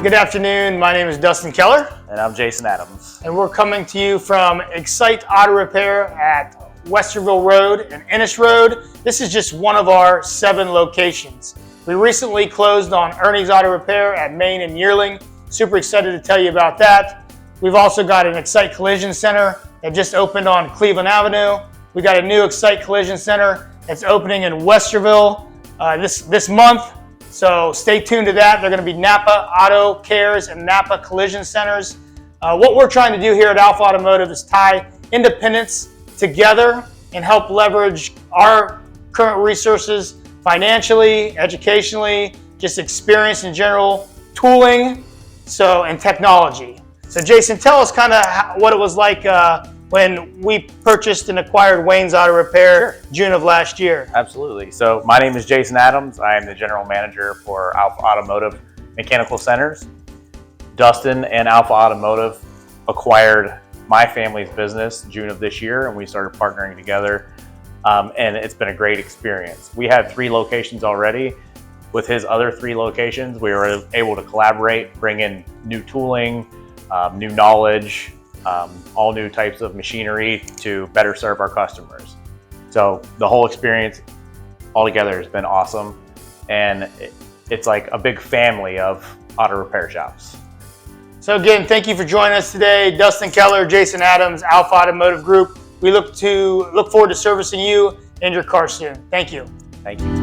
Good afternoon, my name is Dustin Keller. And I'm Jason Adams. And we're coming to you from Excite Auto Repair at Westerville Road and Ennis Road. This is just one of our 7 locations. We recently closed on Ernie's Auto Repair at Main and Yearling. Super excited to tell you about that. We've also got an Excite Collision Center that just opened on Cleveland Avenue. We got a new Excite Collision Center that's opening in Westerville this month. So stay tuned to that. They're going to be Napa Auto Cares and Napa Collision Centers. What we're trying to do here at Alpha Automotive is tie independents together and help leverage our current resources financially, educationally, just experience in general, tooling, and technology. So Jason, tell us kind of what it was like when we purchased and acquired Wayne's Auto Repair June of last year. Absolutely. So my name is Jason Adams. I am the general manager for Alpha Automotive Mechanical Centers. Dustin and Alpha Automotive acquired my family's business June of this year, and we started partnering together. And it's been a great experience. We had 3 locations already. With his other 3 locations, we were able to collaborate, bring in new tooling, new knowledge, all new types of machinery to better serve our customers. So the whole experience altogether has been awesome, and it's like a big family of auto repair shops. So again, thank you for joining us today. Dustin Keller, Jason Adams, Alpha Automotive Group. We look forward to servicing you and your car soon. Thank you. Thank you.